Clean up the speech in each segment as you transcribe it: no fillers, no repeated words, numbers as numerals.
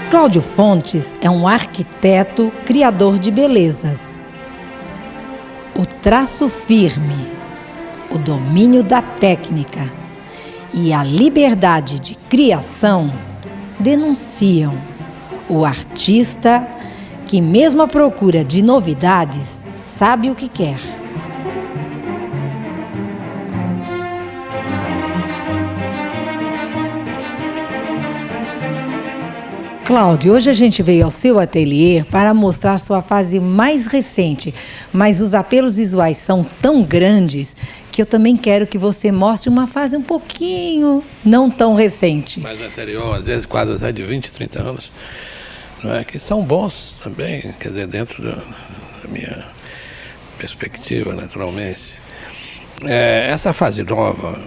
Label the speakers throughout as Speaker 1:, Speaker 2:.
Speaker 1: Cláudio Fontes é um arquiteto criador de belezas. O traço firme, o domínio da técnica e a liberdade de criação denunciam o artista que, mesmo à procura de novidades, sabe o que quer. Cláudio, hoje a gente veio ao seu ateliê para mostrar sua fase mais recente, mas os apelos visuais são tão grandes que eu também quero que você mostre uma fase um pouquinho não tão recente.
Speaker 2: Mais anterior, às vezes quadros de 20, 30 anos, não é? Que são bons também, quer dizer, dentro da minha perspectiva, naturalmente. Essa fase nova,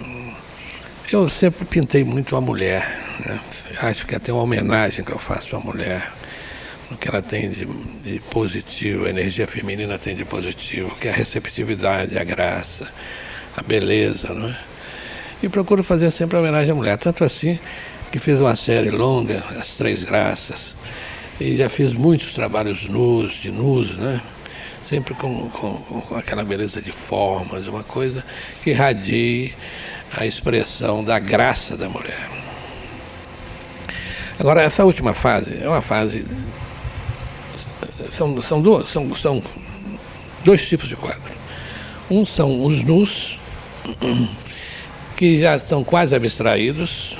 Speaker 2: eu sempre pintei muito a mulher, né? Acho que até uma homenagem que eu faço à mulher, no que ela tem de positivo, a energia feminina tem de positivo, que é a receptividade, a graça, a beleza, não é? E procuro fazer sempre homenagem à mulher, tanto assim que fiz uma série longa, As Três Graças, e já fiz muitos trabalhos nus, né? Sempre com aquela beleza de formas, uma coisa que irradie a expressão da graça da mulher. Agora, essa última fase é uma fase... São dois tipos de quadro. Um são os nus, que já estão quase abstraídos,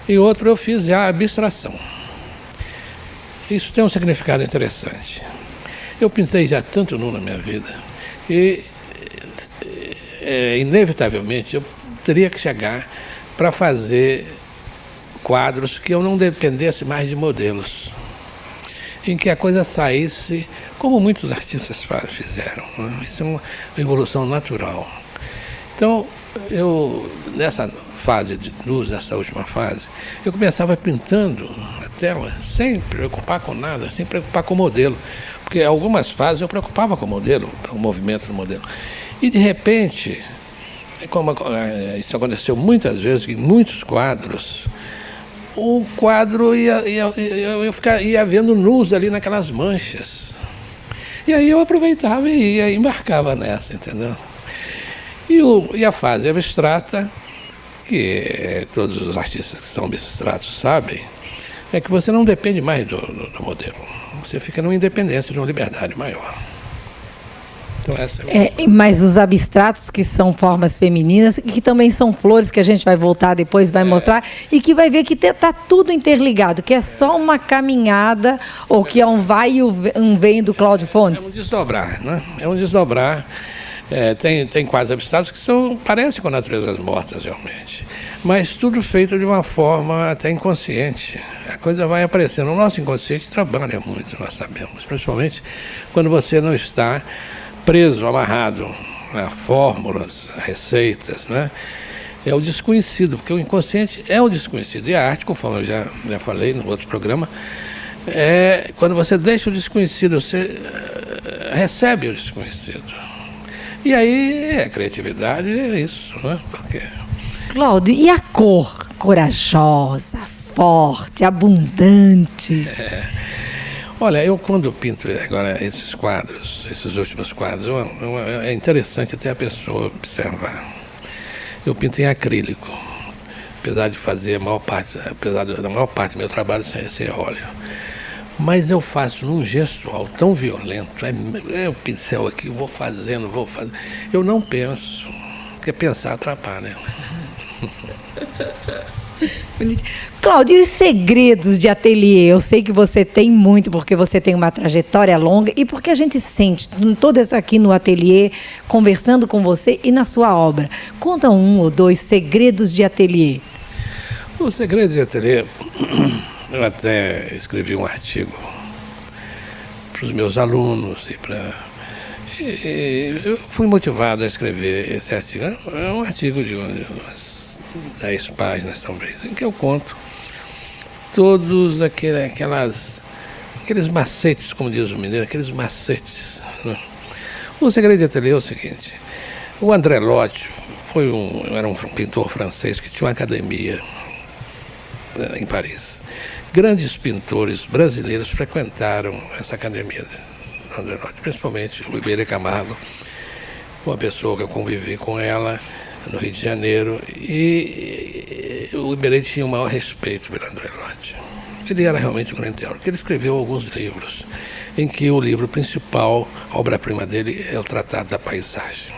Speaker 2: e outro eu fiz já a abstração. Isso tem um significado interessante. Eu pintei já tanto nu na minha vida, e inevitavelmente eu teria que chegar para fazer quadros que eu não dependesse mais de modelos, em que a coisa saísse como muitos artistas fizeram, né? Isso é uma evolução natural. Então, nessa fase de luz, nessa última fase, eu começava pintando a tela sem preocupar com nada, sem preocupar com o modelo, porque algumas fases eu preocupava com o modelo, com o movimento do modelo. E, de repente, como isso aconteceu muitas vezes, em muitos quadros, o quadro ia vendo nus ali naquelas manchas. E aí eu aproveitava e embarcava nessa, entendeu? E a fase abstrata, que todos os artistas que são abstratos sabem, é que você não depende mais do modelo. Você fica numa independência, numa liberdade maior. Então,
Speaker 1: mas os abstratos, que são formas femininas, que também são flores, que a gente vai voltar depois, vai mostrar, e que vai ver que está tudo interligado, que é só uma caminhada, ou que é um vai e um vem do Cláudio Fontes.
Speaker 2: É um desdobrar, né? É um desdobrar. Tem quadros abstratos que parecem com naturezas mortas, realmente. Mas tudo feito de uma forma até inconsciente. A coisa vai aparecendo. O nosso inconsciente trabalha muito, nós sabemos. Principalmente quando você não está preso, amarrado a fórmulas, a receitas, né? É o desconhecido, porque o inconsciente é o desconhecido. E a arte, conforme eu já falei no outro programa, quando você deixa o desconhecido, você recebe o desconhecido. E aí a criatividade é isso, né? Porque...
Speaker 1: Cláudio, e a cor? Corajosa, forte, abundante.
Speaker 2: Olha, eu quando pinto agora esses quadros, esses últimos quadros, é interessante até a pessoa observar. Eu pinto em acrílico, apesar de fazer apesar da maior parte do meu trabalho ser óleo. Mas eu faço num gestual tão violento, o pincel aqui, vou fazendo. Eu não penso, porque pensar atrapalha.
Speaker 1: Cláudio, e os segredos de ateliê? Eu sei que você tem muito, porque você tem uma trajetória longa e porque a gente sente todas aqui no ateliê, conversando com você e na sua obra. Conta um ou dois segredos de ateliê.
Speaker 2: O segredo de ateliê, eu até escrevi um artigo para os meus alunos e eu fui motivado a escrever esse artigo. É um artigo de umas 10 páginas, talvez, em que eu conto todos aqueles macetes, como diz o mineiro, aqueles macetes, né? O segredo de ateliê é o seguinte: o André Lotto era um pintor francês que tinha uma academia em Paris, Grandes pintores brasileiros frequentaram essa academia, principalmente o Iberê Camargo, uma pessoa que eu convivi com ela no Rio de Janeiro, e o Iberê tinha o maior respeito pelo André Lorde. Ele era realmente um grande teórico. Ele escreveu alguns livros, em que o livro principal, a obra-prima dele, é o Tratado da Paisagem.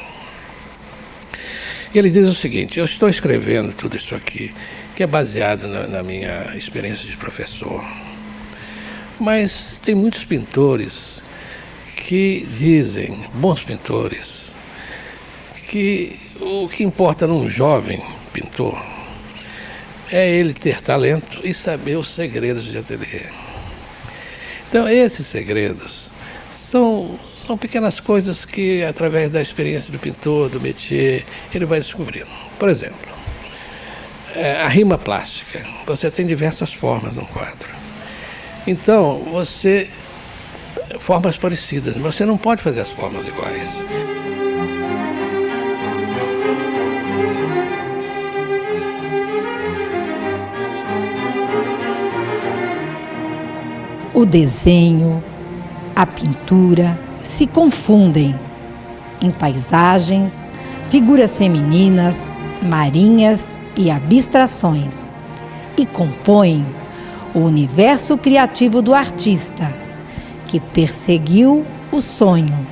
Speaker 2: Ele diz o seguinte: eu estou escrevendo tudo isso aqui, que é baseado na minha experiência de professor, mas tem muitos pintores que dizem, bons pintores, que o que importa num jovem pintor é ele ter talento e saber os segredos de ateliê. Então, esses segredos são pequenas coisas que, através da experiência do pintor, do métier, ele vai descobrindo. Por exemplo, a rima plástica. Você tem diversas formas num quadro. Então, formas parecidas, mas você não pode fazer as formas iguais.
Speaker 1: O desenho, a pintura se confundem em paisagens, figuras femininas, marinhas e abstrações e compõem o universo criativo do artista, que perseguiu o sonho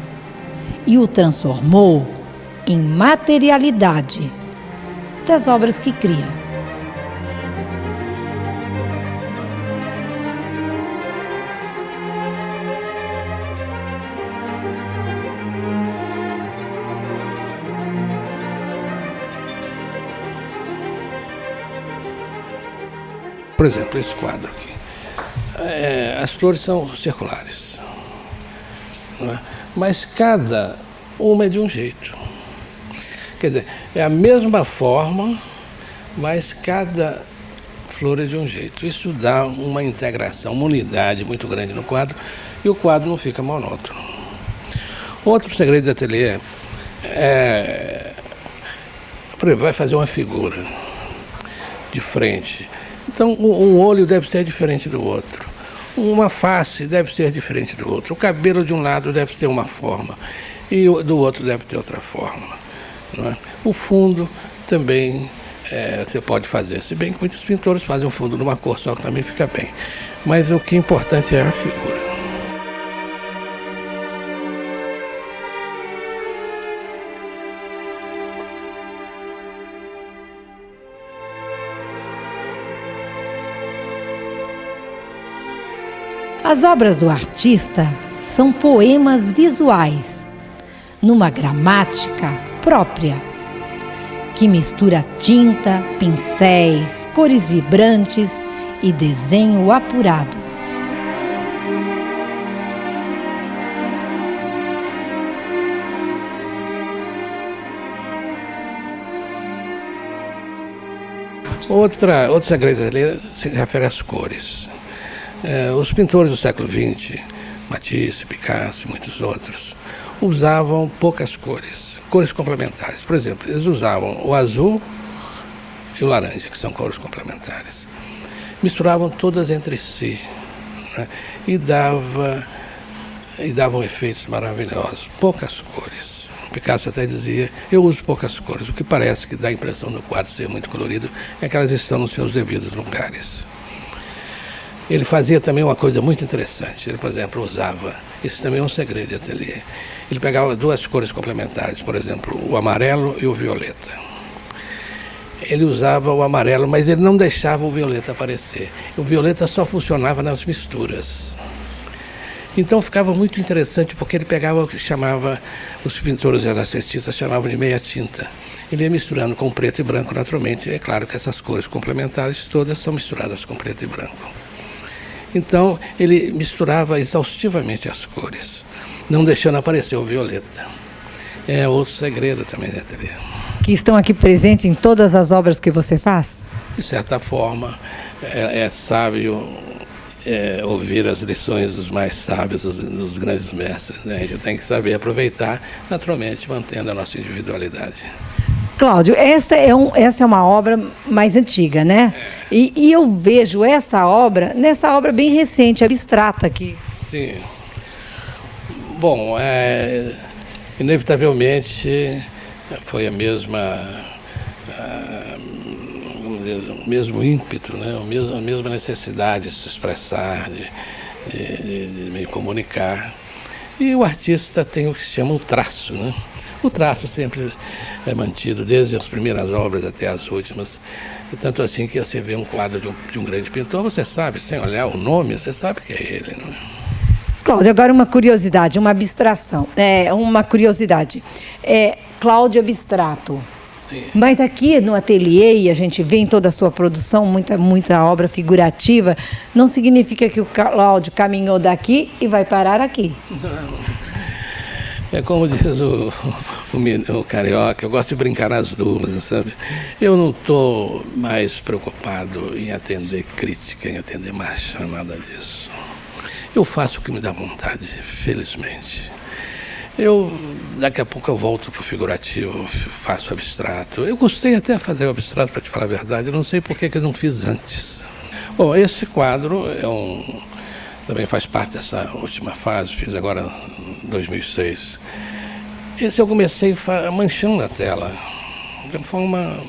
Speaker 1: e o transformou em materialidade das obras que cria.
Speaker 2: Por exemplo, esse quadro aqui. As flores são circulares, não é? Mas cada uma é de um jeito. Quer dizer, é a mesma forma, mas cada flor é de um jeito. Isso dá uma integração, uma unidade muito grande no quadro, e o quadro não fica monótono. Outro segredo de ateliê por exemplo, vai fazer uma figura de frente. Então, um olho deve ser diferente do outro. Uma face deve ser diferente do outro. O cabelo de um lado deve ter uma forma e do outro deve ter outra forma, não é? O fundo também você pode fazer, se bem que muitos pintores fazem um fundo numa cor só, que também fica bem. Mas o que é importante é a figura.
Speaker 1: As obras do artista são poemas visuais, numa gramática própria, que mistura tinta, pincéis, cores vibrantes e desenho apurado.
Speaker 2: Outro segredo ali se refere às cores. Os pintores do século XX, Matisse, Picasso e muitos outros, usavam poucas cores complementares. Por exemplo, eles usavam o azul e o laranja, que são cores complementares. Misturavam todas entre si, né? E davam efeitos maravilhosos, poucas cores. Picasso até dizia: eu uso poucas cores. O que parece que dá a impressão do quadro ser muito colorido é que elas estão nos seus devidos lugares. Ele fazia também uma coisa muito interessante. Ele, por exemplo, usava, isso também é um segredo de ateliê, ele pegava duas cores complementares, por exemplo, o amarelo e o violeta. Ele usava o amarelo, mas ele não deixava o violeta aparecer. O violeta só funcionava nas misturas. Então ficava muito interessante, porque ele pegava o que chamava, os pintores renascentistas chamavam de meia tinta. Ele ia misturando com preto e branco naturalmente. É claro que essas cores complementares todas são misturadas com preto e branco. Então, ele misturava exaustivamente as cores, não deixando aparecer o violeta. É outro segredo também da ateliê.
Speaker 1: Que estão aqui presentes em todas as obras que você faz?
Speaker 2: De certa forma, é sábio ouvir as lições dos mais sábios, dos grandes mestres, né? A gente tem que saber aproveitar, naturalmente, mantendo a nossa individualidade.
Speaker 1: Cláudio, essa é uma obra mais antiga, né? E eu vejo essa obra, nessa obra bem recente, abstrata aqui.
Speaker 2: Sim. Bom, inevitavelmente foi a mesma, vamos dizer, o mesmo ímpeto, né? A mesma necessidade de se expressar, de me comunicar. E o artista tem o que se chama o traço, né? O traço sempre é mantido, desde as primeiras obras até as últimas. Tanto assim que você vê um quadro de um grande pintor, você sabe, sem olhar o nome, você sabe que é ele. Não é?
Speaker 1: Cláudio, agora uma curiosidade, uma abstração. Uma curiosidade. Cláudio Abstrato.
Speaker 2: Sim.
Speaker 1: Mas aqui no ateliê, e a gente vê em toda a sua produção, muita obra figurativa, não significa que o Cláudio caminhou daqui e vai parar aqui.
Speaker 2: Não. É como diz o carioca, eu gosto de brincar nas dúvidas, sabe? Eu não estou mais preocupado em atender crítica, em atender marcha, nada disso. Eu faço o que me dá vontade, felizmente. Daqui a pouco eu volto para o figurativo, faço abstrato. Eu gostei até de fazer o abstrato, para te falar a verdade. Eu não sei por que eu não fiz antes. Bom, esse quadro também faz parte dessa última fase, fiz agora em 2006. Esse eu comecei manchando a tela, de forma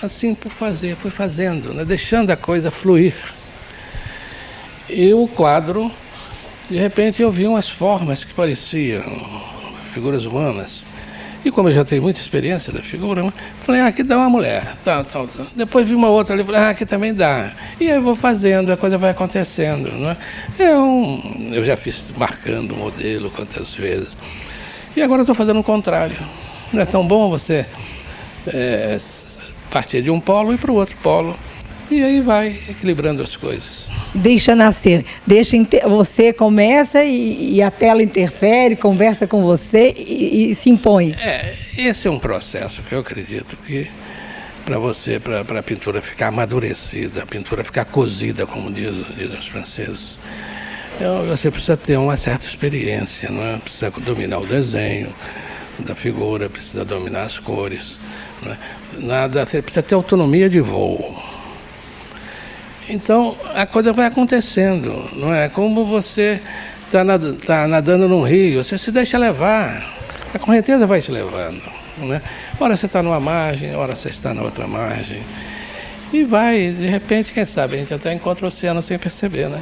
Speaker 2: assim, por fazer, fui fazendo, né? Deixando a coisa fluir. E o quadro, de repente eu vi umas formas que pareciam figuras humanas. E como eu já tenho muita experiência da figura, falei, aqui dá uma mulher, tal. Depois vi uma outra ali, falei, aqui também dá. E aí eu vou fazendo, a coisa vai acontecendo. Não é? Eu já fiz marcando o modelo quantas vezes. E agora eu estou fazendo o contrário. Não é tão bom você partir de um polo e para o outro polo. E aí vai equilibrando as coisas.
Speaker 1: Deixa nascer, você começa e a tela interfere, conversa com você e se impõe.
Speaker 2: Esse é um processo que eu acredito que para a pintura ficar amadurecida, a pintura ficar cozida, como dizem os franceses, você precisa ter uma certa experiência, não é? Precisa dominar o desenho da figura, precisa dominar as cores, não é? Você precisa ter autonomia de voo. Então, a coisa vai acontecendo, não é? Como você está nadando num rio, você se deixa levar, a correnteza vai te levando, não é? Ora você está numa margem, ora você está na outra margem, e vai, de repente, quem sabe, a gente até encontra o oceano sem perceber, né?